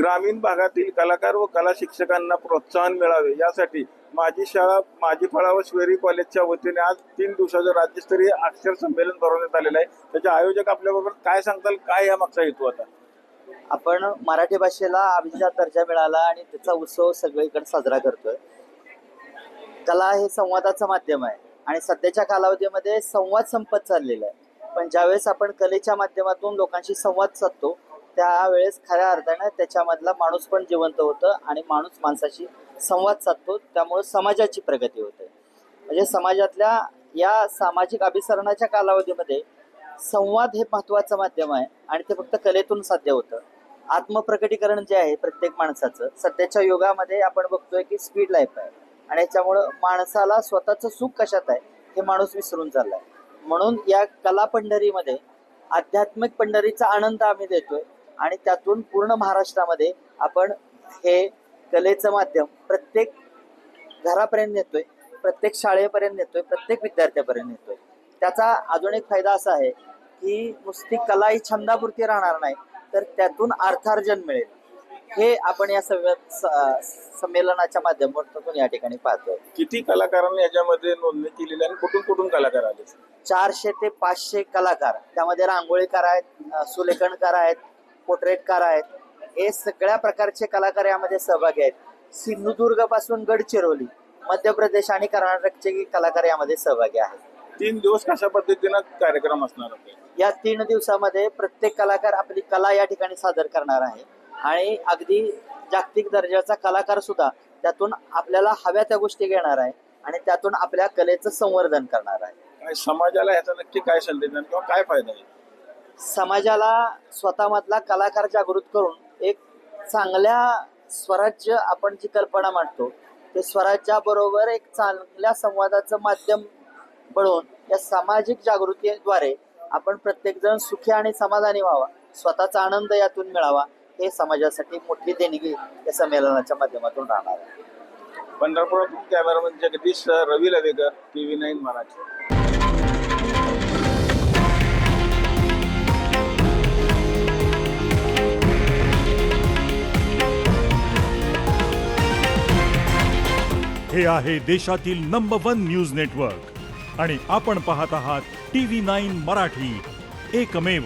ग्रामीण भागातील कलाकार व कला शिक्षकांना प्रोत्साहन मिळावे यासाठी माझी शाळा माझी फळा व शिवरी कॉलेजच्या वतीने आज 3 दिवसाचं राज्यस्तरीय अक्षर संमेलन भरवण्यात आलेलं आहे। त्याचे आयोजक आपल्याबरोबर काय सांगताल, काय या मागचा हेतू होता? आपण मराठी भाषेला अभिजात दर्जा मिळाला आणि त्याचा उत्सव सगळीकडे साजरा करतोय। कला हे संवादाचं माध्यम आहे आणि सध्याच्या कालावधीमध्ये संवाद संपत चाललेला आहे, पण ज्यावेळेस आपण कलेच्या माध्यमातून लोकांशी संवाद साधतो त्यावेळेस खऱ्या अर्थाने त्याच्यामधला माणूस पण जिवंत होतं आणि माणूस माणसाशी संवाद साधतो, त्यामुळे समाजाची प्रगती होते। म्हणजे समाजातल्या या सामाजिक अभिसरणाच्या कालावधीमध्ये संवाद हे महत्त्वाचं माध्यम आहे आणि ते फक्त कलेतून साध्य होतं। आत्मप्रकटीकरण जे आहे प्रत्येक माणसाचं सध्याच्या युगामध्ये आपण बघतोय की स्पीड लाईफ आहे आणि याच्यामुळं माणसाला स्वतःचं सुख कशात आहे हे माणूस विसरून चाललाय। म्हणून या कला पंढरीमध्ये आध्यात्मिक पंढरीचा आनंद आम्ही देतोय आणि त्यातून पूर्ण महाराष्ट्रामध्ये आपण हे कलेचं माध्यम प्रत्येक घरापर्यंत नेतोय, प्रत्येक शाळेपर्यंत नेतोय, प्रत्येक विद्यार्थ्यापर्यंत नेतोय। त्याचा अजून एक फायदा असा आहे की नुसती कला ही छंदापुरती राहणार नाही, तर त्यातून अर्थार्जन मिळेल। हे आपण या संमेलनाच्या माध्यमातून या ठिकाणी पाहतोय। किती कलाकारांनी याच्यामध्ये नोंदणी केलेली आणि कुठून कुठून कलाकार आले? 400 ते 500 कलाकार, त्यामध्ये रांगोळीकार आहेत, सुलेखनकार आहेत, पोर्ट्रेटकार आहेत, हे सगळ्या प्रकारचे कलाकार यामध्ये सहभागी आहेत। सिंधुदुर्ग पासून गडचिरोली, मध्य प्रदेश आणि कर्नाटकचे कलाकार यामध्ये सहभागी आहेत। 3 दिवस कशा पद्धतीनं कार्यक्रम असणार होते? या 3 दिवसामध्ये प्रत्येक कलाकार आपली कला या ठिकाणी सादर करणार आहे आणि अगदी जागतिक दर्जाचा कलाकार सुद्धा त्यातून आपल्याला हव्या त्या गोष्टी घेणार आहे आणि त्यातून आपल्या कलेचं संवर्धन करणार आहे। काय समाजाला ह्याचा नक्की काय संदेश आहे किंवा काय फायदा आहे? समाजाला स्वतःमधला कलाकार जागृत करून एक चांगल्या स्वराज्य आपण जी कल्पना मांडतो ते स्वराज्याबरोबर एक चांगल्या संवादाचं माध्यम बनवून या सामाजिक जागृतीद्वारे आपण प्रत्येक जण सुखी आणि समाधानी व्हावा, स्वतःचा आनंद यातून मिळावा, हे समाजासाठी मोठी देणगी या संमेलनाच्या माध्यमातून राहणार आहे। पंढरपुरातून कॅमेरामन जगदीश रवी लवेकर, TV9 मराठी। हे आहे देशातील नंबर 1 न्यूज नेटवर्क आणि आपण पाहत आहात TV9 मराठी, एकमेव।